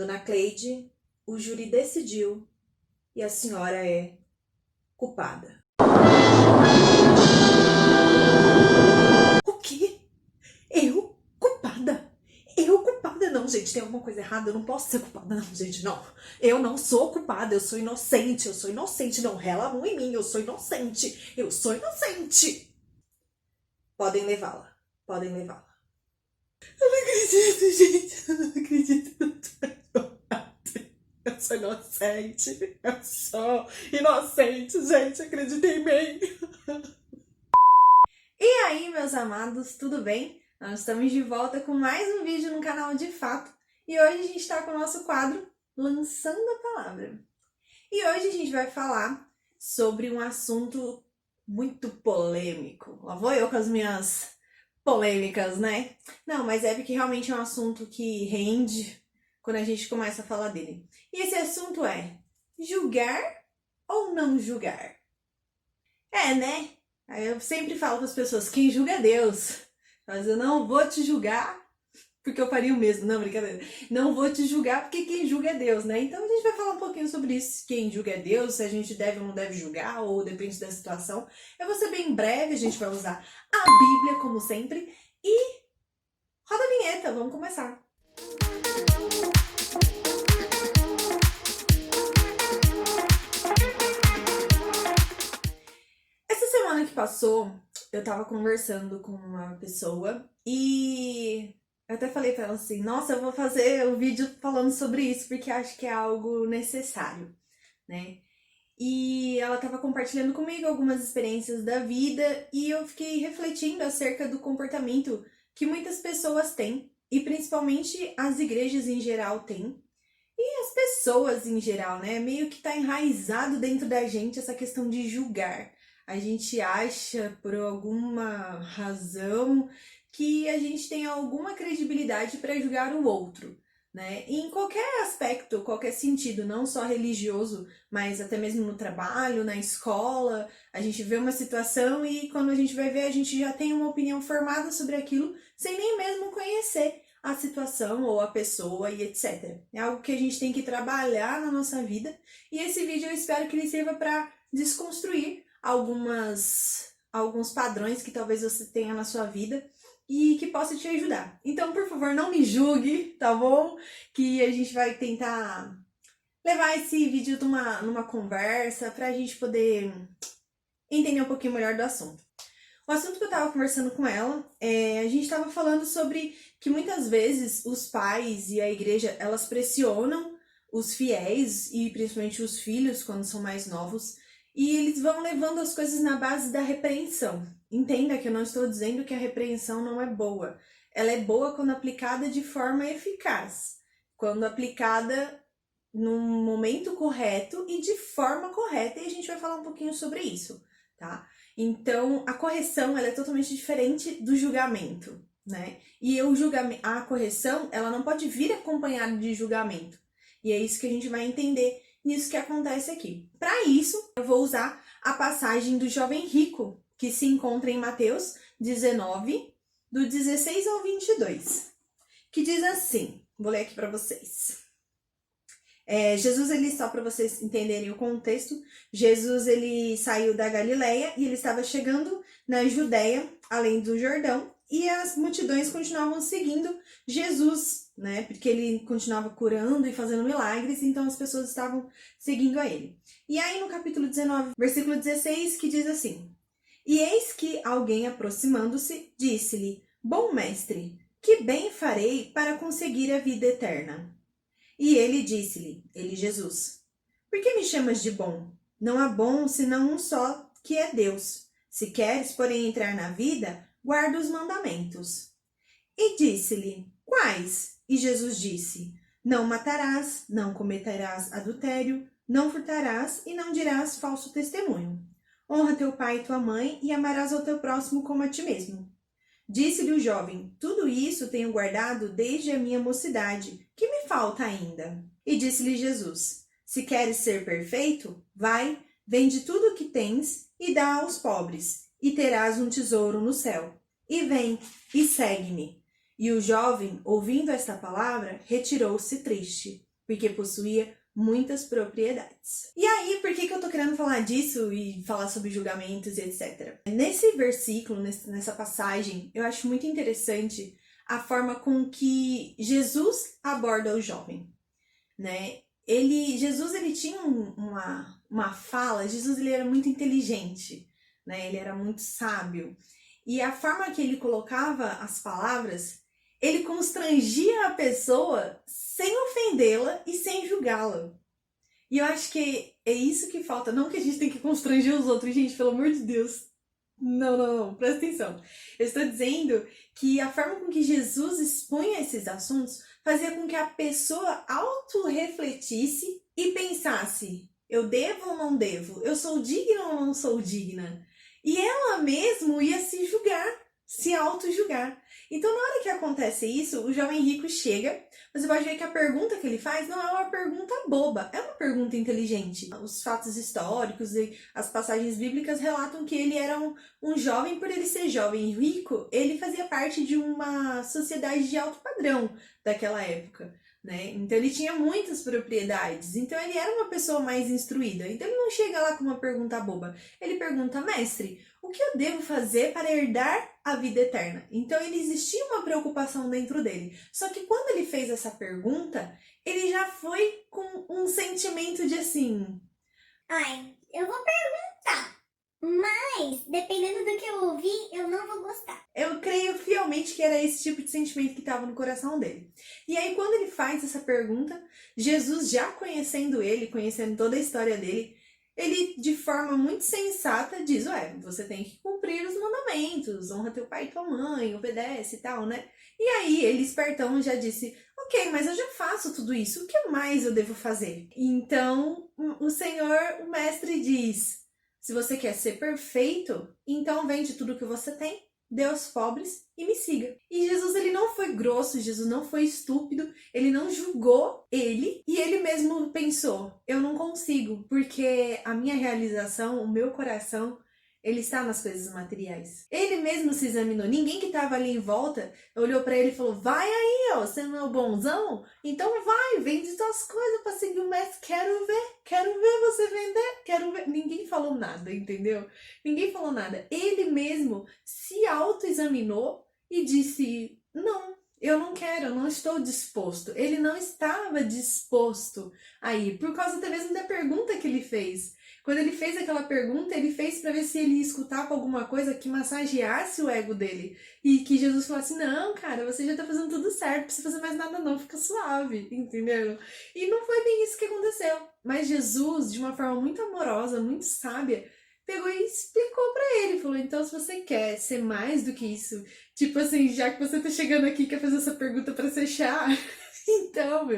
Dona Cleide, o júri decidiu e a senhora é culpada. O quê? Eu? Culpada? Eu culpada? Não, gente, tem alguma coisa errada. Eu não posso ser culpada, não, gente, não. Eu não sou culpada, eu sou inocente. Eu sou inocente, não rela a mão em mim. Eu sou inocente. Eu sou inocente. Podem levá-la. Podem levá-la. Eu não acredito, gente. Eu não acredito. Eu sou inocente. Eu sou inocente, gente. Acreditem em mim. E aí, meus amados, tudo bem? Nós estamos de volta com mais um vídeo no canal De Fato. E hoje a gente está com o nosso quadro Lançando a Palavra. E hoje a gente vai falar sobre um assunto muito polêmico. Lá vou eu com as minhas polêmicas, né? Não, mas é porque realmente é um assunto que rende quando a gente começa a falar dele. E esse assunto é julgar ou não julgar? É, né? Aí eu sempre falo para as pessoas, quem julga é Deus. Mas eu não vou te julgar porque eu faria o mesmo. Não, brincadeira. Não vou te julgar porque quem julga é Deus, né? Então a gente vai falar um pouquinho sobre isso. Quem julga é Deus, se a gente deve ou não deve julgar, ou depende da situação. Eu vou ser bem breve, a gente vai usar a Bíblia, como sempre. E roda a vinheta, vamos começar. Essa semana que passou, eu tava conversando com uma pessoa e eu até falei pra ela assim, nossa, eu vou fazer um vídeo falando sobre isso porque acho que é algo necessário, né? E ela tava compartilhando comigo algumas experiências da vida e eu fiquei refletindo acerca do comportamento que muitas pessoas têm e principalmente as igrejas em geral têm. E as pessoas em geral, né? Meio que tá enraizado dentro da gente essa questão de julgar. A gente acha, por alguma razão, que a gente tem alguma credibilidade para julgar o outro, né? E em qualquer aspecto, qualquer sentido, não só religioso, mas até mesmo no trabalho, na escola, a gente vê uma situação e quando a gente vai ver, a gente já tem uma opinião formada sobre aquilo, sem nem mesmo conhecer a situação ou a pessoa e etc. É algo que a gente tem que trabalhar na nossa vida e esse vídeo eu espero que ele sirva para desconstruir alguns padrões que talvez você tenha na sua vida e que possa te ajudar. Então, por favor, não me julgue, tá bom? Que a gente vai tentar levar esse vídeo numa conversa pra gente poder entender um pouquinho melhor do assunto. O assunto que eu tava conversando com ela, a gente tava falando sobre que muitas vezes os pais e a igreja, elas pressionam os fiéis e principalmente os filhos quando são mais novos, e eles vão levando as coisas na base da repreensão. Entenda que eu não estou dizendo que a repreensão não é boa. Ela é boa quando aplicada de forma eficaz, quando aplicada num momento correto e de forma correta, e a gente vai falar um pouquinho sobre isso, tá? Então, a correção, ela é totalmente diferente do julgamento, né? E a correção, ela não pode vir acompanhada de julgamento. E é isso que a gente vai entender nisso que acontece aqui. Para isso, eu vou usar a passagem do jovem rico, que se encontra em Mateus 19, do 16 ao 22, que diz assim, vou ler aqui para vocês. Jesus, ele, só para vocês entenderem o contexto, Jesus, ele saiu da Galileia e ele estava chegando na Judéia, além do Jordão, e as multidões continuavam seguindo Jesus, né? Porque ele continuava curando e fazendo milagres, então as pessoas estavam seguindo a ele. E aí no capítulo 19, versículo 16, que diz assim: E eis que alguém aproximando-se, disse-lhe: Bom mestre, que bem farei para conseguir a vida eterna? E ele disse-lhe, ele Jesus: Por que me chamas de bom? Não há bom senão um só, que é Deus. Se queres, porém, entrar na vida, guarda os mandamentos. E disse-lhe: Quais? E Jesus disse: Não matarás, não cometerás adultério, não furtarás e não dirás falso testemunho. Honra teu pai e tua mãe e amarás ao teu próximo como a ti mesmo. Disse-lhe o jovem: Tudo isso tenho guardado desde a minha mocidade. Que me falta ainda? E disse-lhe Jesus: Se queres ser perfeito, vai, vende tudo o que tens e dá aos pobres, e terás um tesouro no céu. E vem, e segue-me. E o jovem, ouvindo esta palavra, retirou-se triste, porque possuía muitas propriedades. E aí, por que eu tô querendo falar disso e falar sobre julgamentos e etc? Nesse versículo, nessa passagem, eu acho muito interessante a forma com que Jesus aborda o jovem, né? Jesus ele tinha uma fala, Jesus ele era muito inteligente, né? Ele era muito sábio. E a forma que ele colocava as palavras, ele constrangia a pessoa sem ofendê-la e sem julgá-la. E eu acho que é isso que falta. Não que a gente tem que constranger os outros, gente, pelo amor de Deus. Não, presta atenção. Eu estou dizendo que a forma com que Jesus expunha esses assuntos fazia com que a pessoa auto-refletisse e pensasse: eu devo ou não devo? Eu sou digna ou não sou digna? E ela mesmo ia se julgar, se auto-julgar. Então, na hora que acontece isso, o jovem rico chega, você pode ver que a pergunta que ele faz não é uma pergunta boba, é uma pergunta inteligente. Os fatos históricos e as passagens bíblicas relatam que ele era um jovem, por ele ser jovem e rico, ele fazia parte de uma sociedade de alto padrão daquela época, né? Então ele tinha muitas propriedades, então ele era uma pessoa mais instruída. Então ele não chega lá com uma pergunta boba, ele pergunta: mestre, o que eu devo fazer para herdar a vida eterna? Então ele existia uma preocupação dentro dele. Só que quando ele fez essa pergunta, ele já foi com um sentimento de assim: ai, eu vou perguntar, mas dependendo do que eu ouvir, eu não vou gostar. Eu creio fielmente que era esse tipo de sentimento que estava no coração dele. E aí quando ele faz essa pergunta, Jesus, já conhecendo ele, conhecendo toda a história dele, ele, de forma muito sensata, diz: ué, você tem que cumprir os mandamentos, honra teu pai e tua mãe, obedece e tal, né? E aí ele, espertão, já disse: ok, mas eu já faço tudo isso, o que mais eu devo fazer? Então o Senhor, o mestre, diz: se você quer ser perfeito, então vende tudo que você tem, dê aos pobres e me siga. E Jesus, ele não foi grosso, Jesus não foi estúpido, ele não julgou ele, e ele mesmo pensou: eu não consigo, porque a minha realização, o meu coração, ele está nas coisas materiais. Ele mesmo se examinou, ninguém que estava ali em volta olhou para ele e falou: vai aí, ó, você não é o bonzão? Então vai, vende suas coisas para seguir o mestre, quero ver você vender, quero ver. Ninguém falou nada, entendeu? Ninguém falou nada. Ele mesmo se autoexaminou e disse: não, eu não quero, eu não estou disposto. Ele não estava disposto a ir, por causa até mesmo da pergunta que ele fez. Quando ele fez aquela pergunta, ele fez para ver se ele ia escutar com alguma coisa que massageasse o ego dele. E que Jesus falasse: não, cara, você já tá fazendo tudo certo, não precisa fazer mais nada não, fica suave, entendeu? E não foi bem isso que aconteceu. Mas Jesus, de uma forma muito amorosa, muito sábia, pegou e explicou pra ele, falou: então, se você quer ser mais do que isso, tipo assim, já que você tá chegando aqui e quer fazer essa pergunta pra ser chá, então,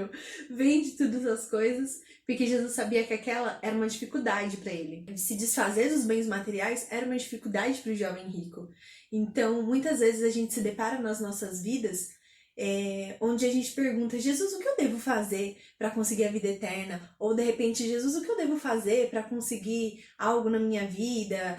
vende todas as coisas, porque Jesus sabia que aquela era uma dificuldade para ele. Se desfazer dos bens materiais era uma dificuldade para o jovem rico. Então, muitas vezes a gente se depara nas nossas vidas onde a gente pergunta: Jesus, o que eu devo fazer para conseguir a vida eterna? Ou de repente: Jesus, o que eu devo fazer para conseguir algo na minha vida,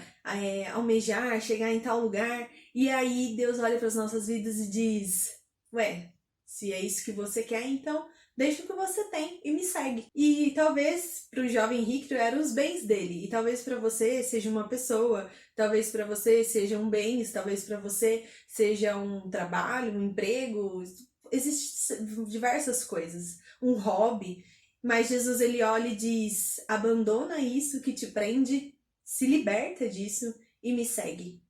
almejar, chegar em tal lugar? E aí Deus olha para as nossas vidas e diz: ué, se é isso que você quer, então deixa o que você tem e me segue. E talvez para o jovem rico eram os bens dele, e talvez para você seja uma pessoa, talvez para você sejam bens, talvez para você seja um trabalho, um emprego, existem diversas coisas, um hobby. Mas Jesus, ele olha e diz: abandona isso que te prende, se liberta disso e me segue.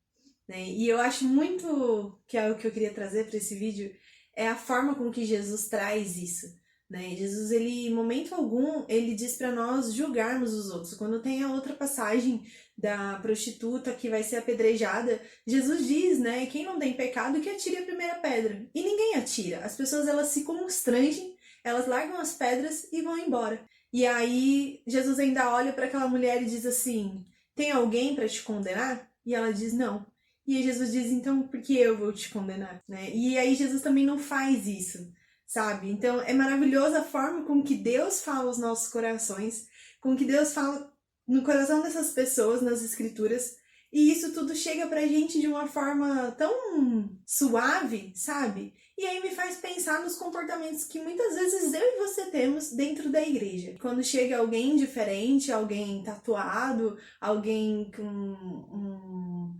Né? E eu acho muito que é o que eu queria trazer para esse vídeo, é a forma com que Jesus traz isso, né? Jesus, ele, em momento algum, ele diz para nós julgarmos os outros. Quando tem a outra passagem da prostituta que vai ser apedrejada, Jesus diz, né, quem não tem pecado que atire a primeira pedra. E ninguém atira. As pessoas, elas se constrangem, elas largam as pedras e vão embora. E aí Jesus ainda olha para aquela mulher e diz assim: tem alguém para te condenar? E ela diz: não. E aí Jesus diz: então por que eu vou te condenar? Né? E aí Jesus também não faz isso, sabe? Então é maravilhosa a forma com que Deus fala aos nossos corações, com que Deus fala no coração dessas pessoas, nas escrituras, e isso tudo chega pra gente de uma forma tão suave, sabe? E aí me faz pensar nos comportamentos que muitas vezes eu e você temos dentro da igreja. Quando chega alguém diferente, alguém tatuado, alguém com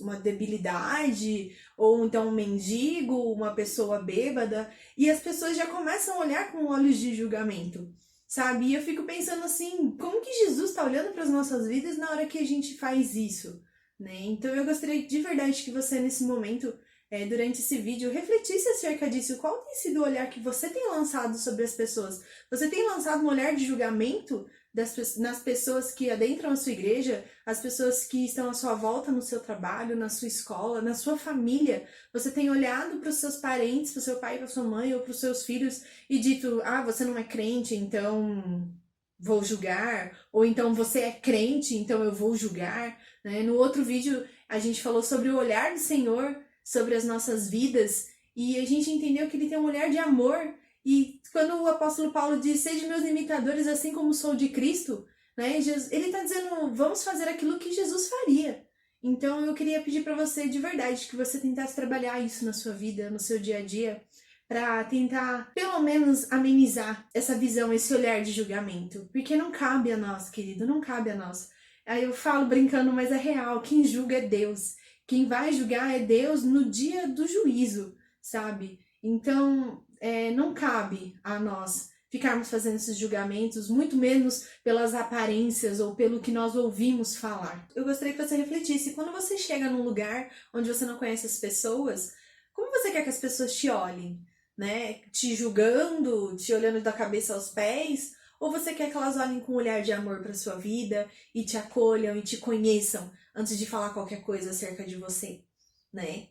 uma debilidade, ou então um mendigo, uma pessoa bêbada, e as pessoas já começam a olhar com olhos de julgamento, sabe? E eu fico pensando assim, como que Jesus está olhando para as nossas vidas na hora que a gente faz isso, né? Então eu gostaria de verdade que você nesse momento durante esse vídeo, refletisse acerca disso. Qual tem sido o olhar que você tem lançado sobre as pessoas? Você tem lançado um olhar de julgamento nas pessoas que adentram a sua igreja, as pessoas que estão à sua volta no seu trabalho, na sua escola, na sua família? Você tem olhado para os seus parentes, para o seu pai, para sua mãe ou para os seus filhos e dito, você não é crente, então vou julgar, ou então você é crente, então eu vou julgar, né? No outro vídeo a gente falou sobre o olhar do Senhor sobre as nossas vidas, e a gente entendeu que ele tem um olhar de amor, e quando o apóstolo Paulo diz, sede meus imitadores assim como sou de Cristo, né, ele está dizendo, vamos fazer aquilo que Jesus faria. Então eu queria pedir para você de verdade, que você tentasse trabalhar isso na sua vida, no seu dia a dia, para tentar pelo menos amenizar essa visão, esse olhar de julgamento, porque não cabe a nós, querido, não cabe a nós. Aí eu falo brincando, mas é real, quem julga é Deus. Quem vai julgar é Deus no dia do juízo, sabe? Então, não cabe a nós ficarmos fazendo esses julgamentos, muito menos pelas aparências ou pelo que nós ouvimos falar. Eu gostaria que você refletisse, quando você chega num lugar onde você não conhece as pessoas, como você quer que as pessoas te olhem? Né? Te julgando, te olhando da cabeça aos pés? Ou você quer que elas olhem com um olhar de amor para sua vida e te acolham e te conheçam antes de falar qualquer coisa acerca de você, né?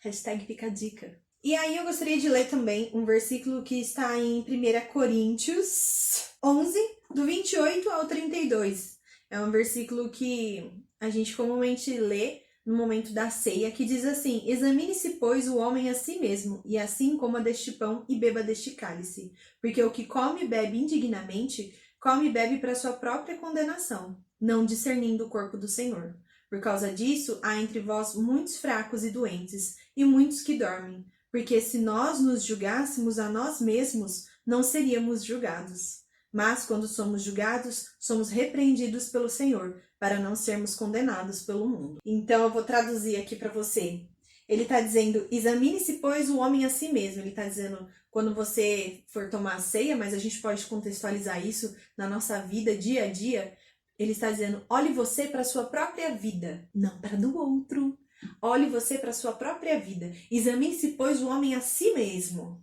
Hashtag fica a dica. E aí eu gostaria de ler também um versículo que está em 1 Coríntios 11, do 28 ao 32. É um versículo que a gente comumente lê no momento da ceia, que diz assim, examine-se, pois, o homem a si mesmo, e assim coma deste pão e beba deste cálice. Porque o que come e bebe indignamente, come e bebe para sua própria condenação, não discernindo o corpo do Senhor. Por causa disso, há entre vós muitos fracos e doentes, e muitos que dormem. Porque se nós nos julgássemos a nós mesmos, não seríamos julgados. Mas, quando somos julgados, somos repreendidos pelo Senhor, para não sermos condenados pelo mundo. Então, eu vou traduzir aqui para você. Ele está dizendo, examine-se, pois, o homem a si mesmo. Ele está dizendo, quando você for tomar a ceia, mas a gente pode contextualizar isso na nossa vida, dia a dia. Ele está dizendo, olhe você para a sua própria vida, não para do outro. Olhe você para a sua própria vida. Examine-se, pois, o homem a si mesmo.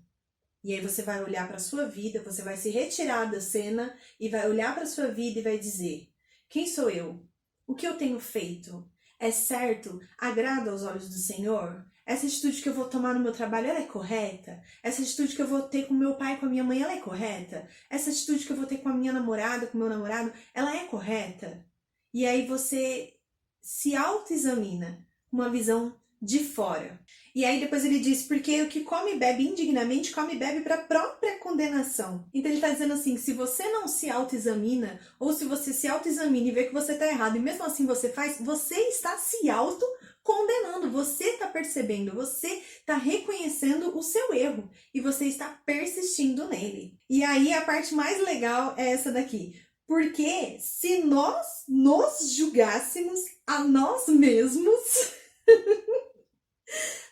E aí você vai olhar para a sua vida, você vai se retirar da cena e vai olhar para a sua vida e vai dizer, quem sou eu? O que eu tenho feito? É certo? Agrada aos olhos do Senhor? Essa atitude que eu vou tomar no meu trabalho, ela é correta? Essa atitude que eu vou ter com meu pai e com a minha mãe, ela é correta? Essa atitude que eu vou ter com a minha namorada, com o meu namorado, ela é correta? E aí você se autoexamina com uma visão de fora. E aí depois ele diz, porque o que come e bebe indignamente, come e bebe para a própria condenação. Então ele está dizendo assim, se você não se autoexamina, ou se você se autoexamina e vê que você está errado, e mesmo assim você faz, você está se autocondenando, você está percebendo, você está reconhecendo o seu erro, e você está persistindo nele. E aí a parte mais legal é essa daqui. Porque se nós nos julgássemos a nós mesmos,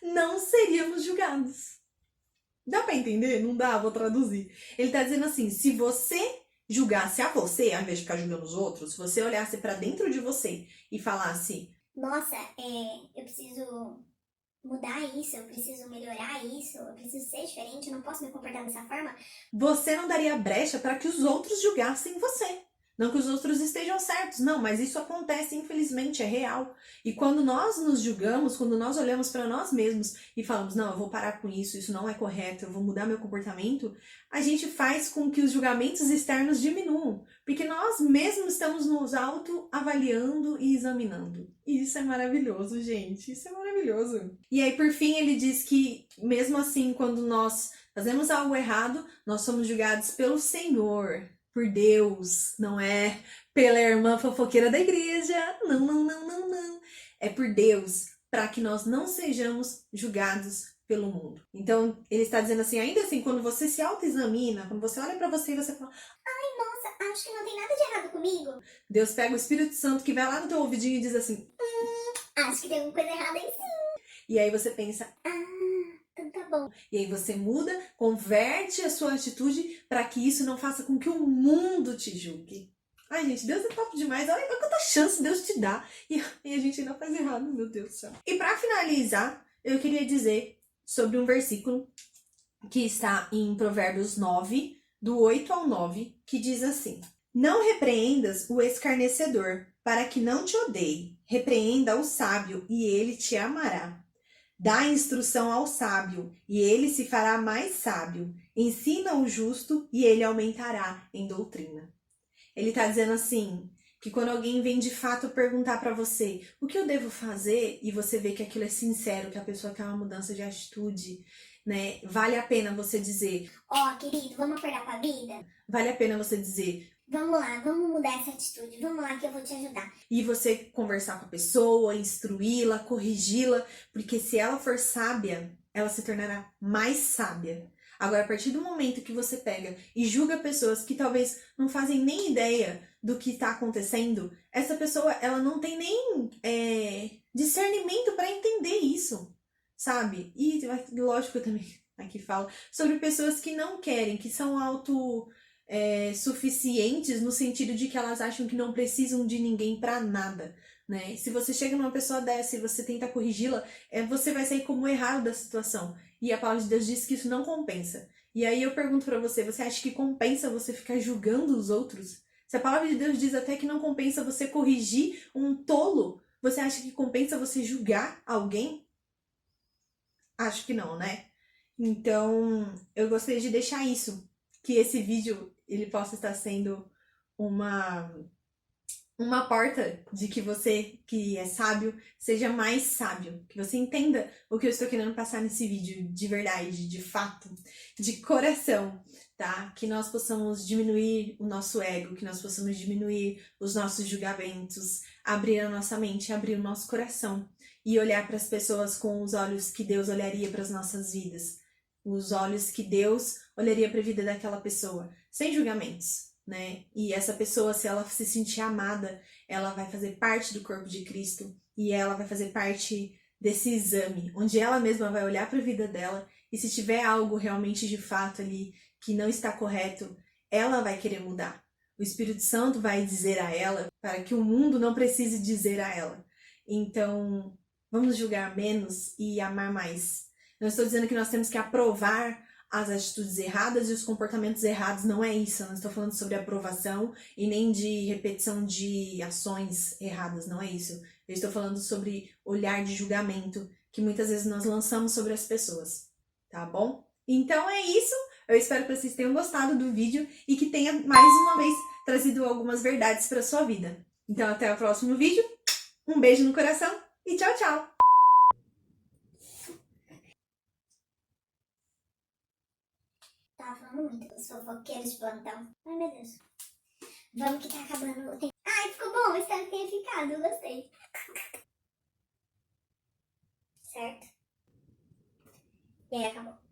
não seríamos julgados. Dá pra entender? Não dá? Vou traduzir. Ele tá dizendo assim, se você julgasse a você, ao invés de ficar julgando os outros, se você olhasse pra dentro de você e falasse, nossa, eu preciso mudar isso, eu preciso melhorar isso, eu preciso ser diferente, eu não posso me comportar dessa forma, você não daria brecha para que os outros julgassem você. Não que os outros estejam certos, não, mas isso acontece, infelizmente, é real. E quando nós nos julgamos, quando nós olhamos para nós mesmos e falamos, não, eu vou parar com isso não é correto, eu vou mudar meu comportamento, a gente faz com que os julgamentos externos diminuam, porque nós mesmos estamos nos autoavaliando e examinando. E isso é maravilhoso, gente, isso é maravilhoso. E aí, por fim, ele diz que, mesmo assim, quando nós fazemos algo errado, nós somos julgados pelo Senhor, por Deus, não é pela irmã fofoqueira da igreja, não. É por Deus, para que nós não sejamos julgados pelo mundo. Então, ele está dizendo assim, ainda assim, quando você se autoexamina, quando você olha pra você e você fala, Nossa, acho que não tem nada de errado comigo. Deus pega o Espírito Santo que vai lá no teu ouvidinho e diz assim, Acho que tem alguma coisa errada aí sim. e aí você pensa, Então tá bom. e aí você muda, converte a sua atitude para que isso não faça com que o mundo te julgue. Ai, gente, Deus é top demais. Olha quanta chance Deus te dá. E a gente ainda faz errado, meu Deus do céu. E para finalizar, eu queria dizer sobre um versículo que está em Provérbios 9, do 8 ao 9, que diz assim: Não repreendas o escarnecedor, para que não te odeie. Repreenda o sábio, e ele te amará. Dá instrução ao sábio, e ele se fará mais sábio. Ensina o justo, e ele aumentará em doutrina. Ele está dizendo assim, que quando alguém vem de fato perguntar para você o que eu devo fazer, e você vê que aquilo é sincero, que a pessoa quer uma mudança de atitude, né? Vale a pena você dizer, Ó, querido, vamos acordar pra vida? vale a pena você dizer, Vamos lá, vamos mudar essa atitude. Vamos lá que eu vou te ajudar. e você conversar com a pessoa, instruí-la, corrigi-la, porque se ela for sábia, ela se tornará mais sábia. Agora, a partir do momento que você pega e julga pessoas que talvez não fazem nem ideia do que está acontecendo, essa pessoa ela não tem nem discernimento para entender isso, sabe? E lógico, eu também aqui falo sobre pessoas que não querem, que são suficientes no sentido de que elas acham que não precisam de ninguém para nada, né? Se você chega numa pessoa dessa e você tenta corrigi-la, você vai sair como errado da situação. E a palavra de Deus diz que isso não compensa. E aí eu pergunto para você, você acha que compensa você ficar julgando os outros? Se a palavra de Deus diz até que não compensa você corrigir um tolo, você acha que compensa você julgar alguém? Acho que não, né? Então, eu gostaria de deixar isso, que esse vídeo ele possa estar sendo uma porta de que você, que é sábio, seja mais sábio. Que você entenda o que eu estou querendo passar nesse vídeo de verdade, de fato, de coração, tá? Que nós possamos diminuir o nosso ego, que nós possamos diminuir os nossos julgamentos, abrir a nossa mente, abrir o nosso coração e olhar para as pessoas com os olhos que Deus olharia para as nossas vidas. Os olhos que Deus olharia para a vida daquela pessoa, sem julgamentos. Né? E essa pessoa, se ela se sentir amada, ela vai fazer parte do corpo de Cristo e ela vai fazer parte desse exame, onde ela mesma vai olhar para a vida dela e se tiver algo realmente de fato ali que não está correto, ela vai querer mudar. O Espírito Santo vai dizer a ela para que o mundo não precise dizer a ela. Então, vamos julgar menos e amar mais. Não estou dizendo que nós temos que aprovar as atitudes erradas e os comportamentos errados, não é isso. Eu não estou falando sobre aprovação e nem de repetição de ações erradas, não é isso. Eu estou falando sobre olhar de julgamento que muitas vezes nós lançamos sobre as pessoas, tá bom? Então é isso. Eu espero que vocês tenham gostado do vídeo e que tenha mais uma vez trazido algumas verdades para sua vida. Então até o próximo vídeo. Um beijo no coração e tchau, tchau! Tava falando muito com os fofoqueiros de plantão. Ai, meu Deus. Vamos que tá acabando o tempo. Ai, ficou bom. Espero que tenha ficado. Eu gostei. Certo? E aí, acabou.